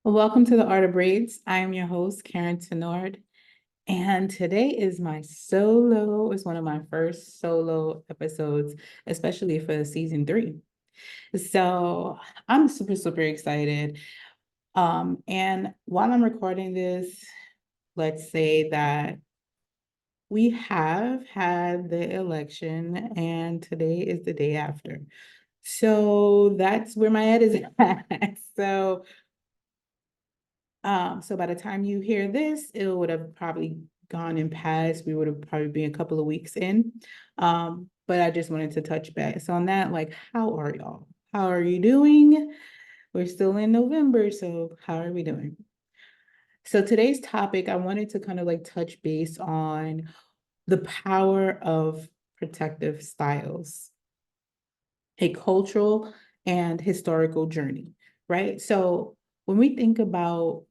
Welcome to the Art of Braids. I am your host, Karyne Tinord, and today is my solo. It's one of my first solo episodes, especially for season 3. So I'm super excited. And while I'm recording this, let's say that we have had the election, and today is the day after. So that's where my head is at. So by the time you hear this, it would have probably gone and passed. We would have probably been a couple of weeks in. But I just wanted to touch base on that. Like, how are y'all? How are you doing? We're still in November, so how are we doing? So today's topic, I wanted to kind of like touch base on the power of protective styles, a cultural and historical journey, right? So when we think about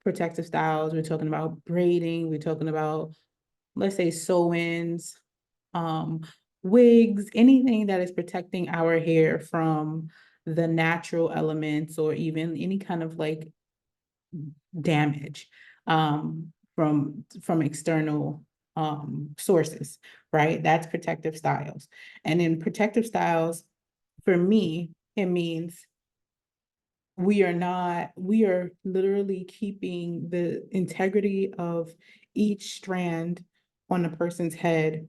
protective styles, we're talking about braiding, we're talking about, let's say, sew-ins, um, wigs, anything that is protecting our hair from the natural elements or even any kind of like damage from external sources, right? That's protective styles. And in protective styles, for me, it means we are literally keeping the integrity of each strand on a person's head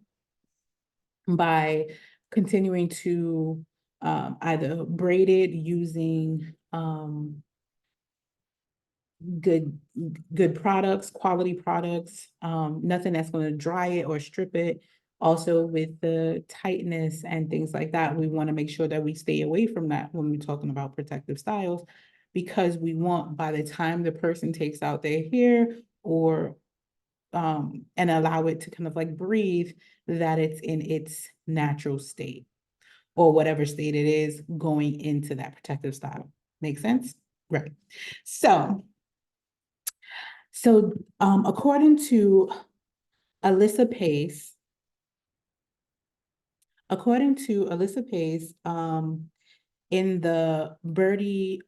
by continuing to either braid it using good good products, quality products, nothing that's going to dry it or strip it. Also with the tightness and things like that, we want to make sure that we stay away from that when we're talking about protective styles, because we want, by the time the person takes out their hair or and allow it to kind of like breathe, that it's in its natural state or whatever state it is going into that protective style. Make sense? Right. So according to Alysa Pace, in the Byrdie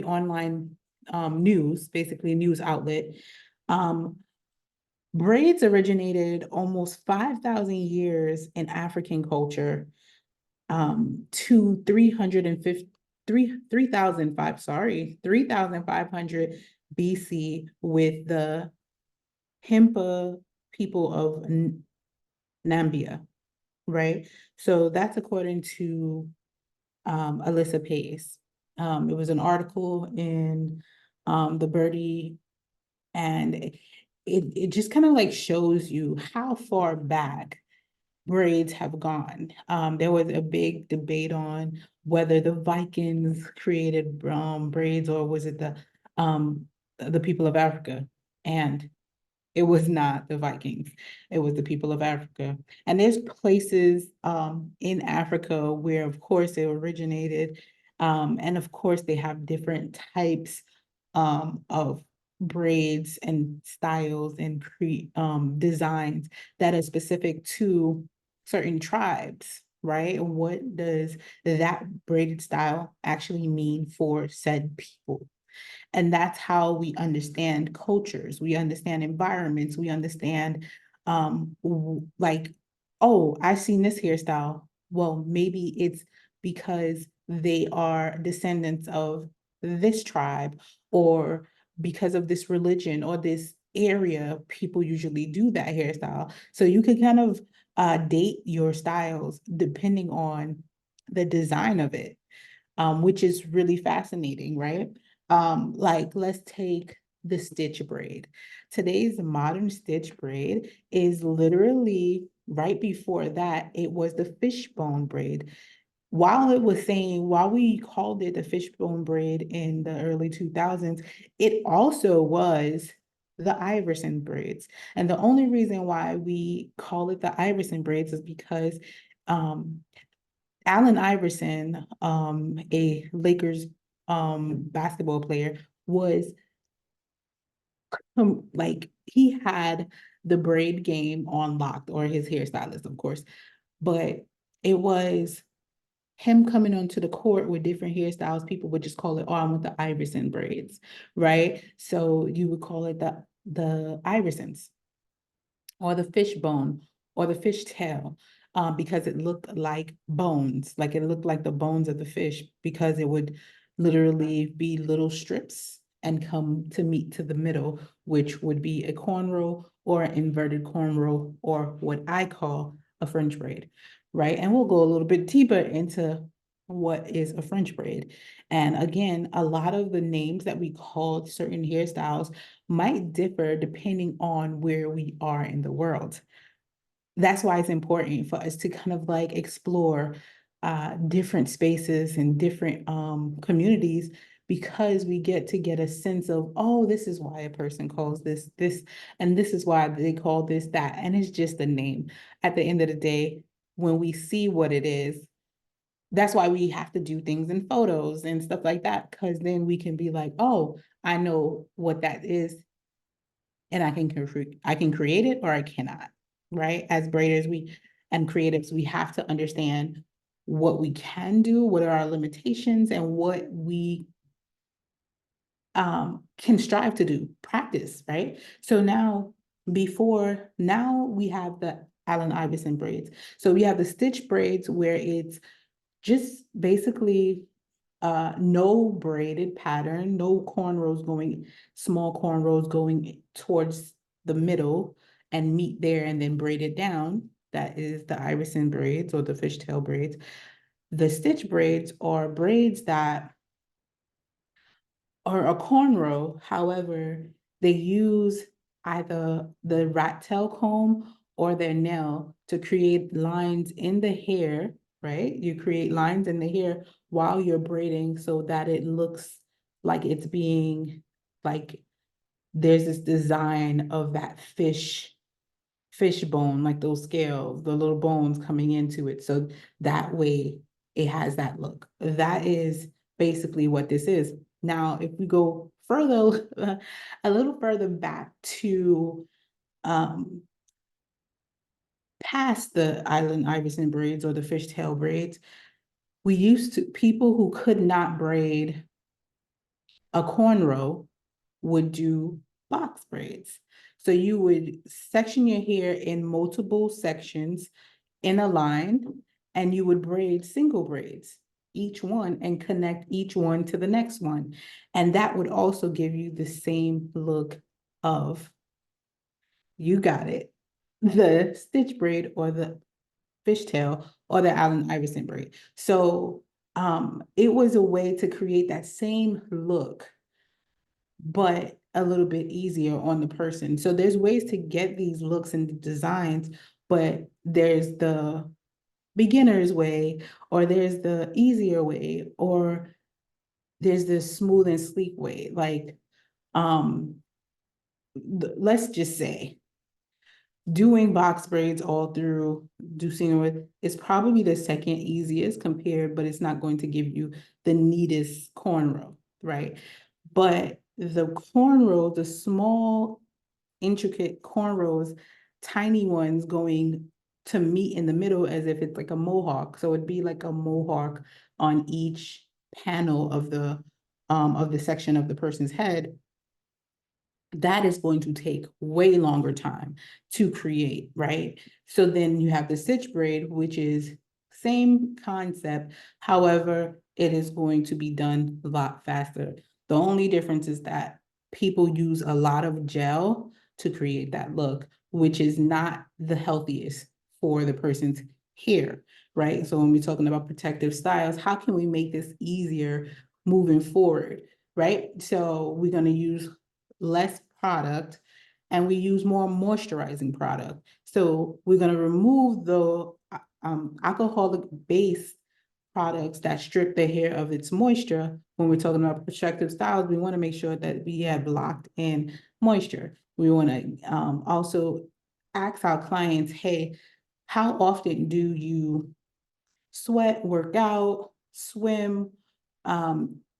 online news, basically news outlet, um, braids originated almost 5,000 years in African culture, to 350, 3,500 BC with the Himpa people of Nambia, right? So that's according to Alysa Pace. It was an article in the Byrdie, and it just kind of like shows you how far back braids have gone. There was a big debate on whether the Vikings created braids or was it the people of Africa. And it was not the Vikings. It was the people of Africa. And there's places in Africa where, of course, they originated. And of course, they have different types of braids and styles and designs that are specific to certain tribes, right? And what does that braided style actually mean for said people? And that's how we understand cultures, we understand environments, we understand like, oh, I've seen this hairstyle. Well, maybe it's because they are descendants of this tribe, or because of this religion or this area, people usually do that hairstyle. So you could kind of date your styles depending on the design of it, which is really fascinating, right? Like let's take the stitch braid. Today's modern stitch braid is literally right before that, it was the fishbone braid. While we called it the fishbone braid in the early 2000s, it also was the Iverson braids. And the only reason why we call it the Iverson braids is because um, Allen Iverson, a Lakers basketball player, was like he had the braid game on locked, or his hairstylist, of course, but it was him coming onto the court with different hairstyles, people would just call it, oh, I want the Iverson braids, right? So you would call it the Iversons or the fishbone or the fishtail, because it looked like bones, like it looked like the bones of the fish, because it would literally be little strips and come to meet to the middle, which would be a cornrow or an inverted cornrow, or what I call a French braid, right? And we'll go a little bit deeper into what is a French braid. And again, a lot of the names that we call certain hairstyles might differ depending on where we are in the world. That's why it's important for us to kind of like explore different spaces and different communities, because we get to get a sense of, oh, this is why a person calls this this, and this is why they call this that, and it's just a name. At the end of the day, when we see what it is, that's why we have to do things in photos and stuff like that, because then we can be like, oh, I know what that is, and I can create it or I cannot, right? As braiders, we and creatives, we have to understand what we can do, what are our limitations, and what we can strive to do, practice, right? So now we have the Allen Iverson braids. So we have the stitch braids where it's just basically no braided pattern, no cornrows going, small cornrows going towards the middle and meet there and then braid it down. That is the Iverson braids or the fishtail braids. The stitch braids are braids that are a cornrow. However, they use either the rat tail comb or their nail to create lines in the hair, right? You create lines in the hair while you're braiding so that it looks like it's being like there's this design of that fish bone, like those scales, the little bones coming into it. So that way it has that look. That is basically what this is. Now, if we go further, a little further back to um, past the Island Iverson braids or the fishtail braids, people who could not braid a cornrow would do box braids. So you would section your hair in multiple sections in a line, and you would braid single braids, each one, and connect each one to the next one. And that would also give you the same look of, you got it, the stitch braid or the fishtail or the Allen Iverson braid. So it was a way to create that same look, but a little bit easier on the person. So there's ways to get these looks and designs, but there's the beginner's way, or there's the easier way, or there's this smooth and sleek way. Like, um, let's just say doing box braids all through Ducina with is probably the second easiest compared, but it's not going to give you the neatest cornrow, right? But the cornrow, the small, intricate cornrows, tiny ones going to meet in the middle as if it's like a mohawk. So it'd be like a mohawk on each panel of the section of the person's head. That is going to take way longer time to create, right? So then you have the stitch braid, which is same concept. However, it is going to be done a lot faster. The only difference is that people use a lot of gel to create that look, which is not the healthiest for the person's hair, right? So when we're talking about protective styles, how can we make this easier moving forward, right? So we're going to use less product and we use more moisturizing product. So we're going to remove the alcoholic base products that strip the hair of its moisture. When we're talking about protective styles, we want to make sure that we have locked in moisture. We want to also ask our clients, hey, how often do you sweat, work out, swim,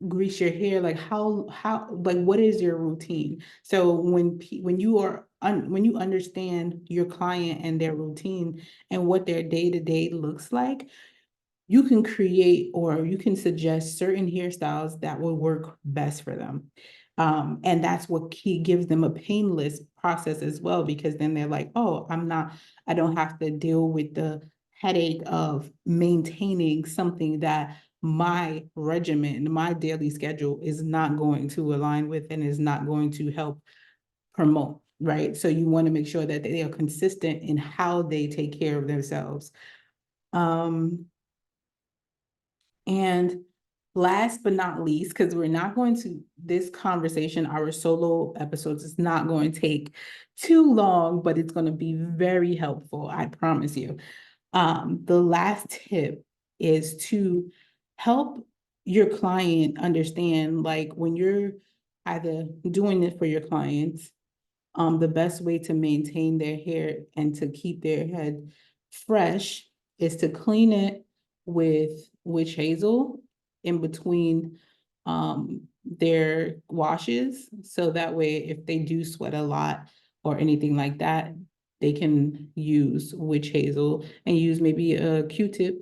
grease your hair? Like like what is your routine? So when you are when you understand your client and their routine and what their day-to-day looks like, you can create or you can suggest certain hairstyles that will work best for them. And that's what gives them a painless process as well, because then they're like, oh, I don't have to deal with the headache of maintaining something that my regimen, my daily schedule is not going to align with and is not going to help promote, right? So you want to make sure that they are consistent in how they take care of themselves. And last but not least, because we're not going to, this conversation, our solo episodes is not going to take too long, but it's going to be very helpful, I promise you. The last tip is to help your client understand, like when you're either doing it for your clients, the best way to maintain their hair and to keep their head fresh is to clean it with witch hazel in between their washes. So that way, if they do sweat a lot or anything like that, they can use witch hazel and use maybe a Q-tip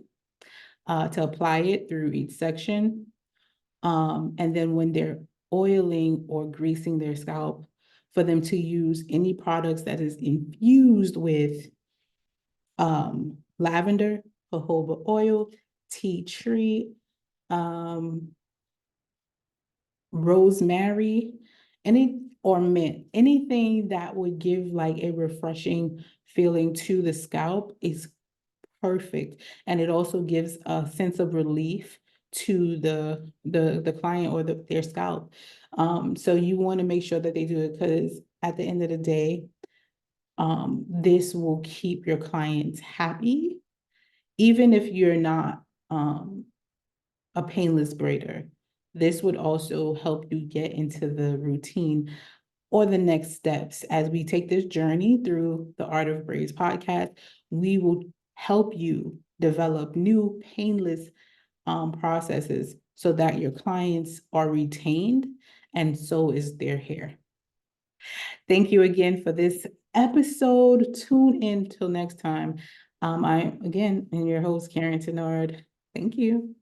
to apply it through each section. And then when they're oiling or greasing their scalp, for them to use any products that is infused with lavender, jojoba oil, tea tree, um, rosemary, or mint, anything that would give like a refreshing feeling to the scalp is perfect. And it also gives a sense of relief to the client or their scalp. So you want to make sure that they do it, because at the end of the day, this will keep your clients happy, even if you're not a painless braider. This would also help you get into the routine or the next steps. As we take this journey through the Art of Braids podcast, we will help you develop new painless processes so that your clients are retained and so is their hair. Thank you again for this episode. Tune in till next time. I, again, am your host, Karyne Tinord. Thank you.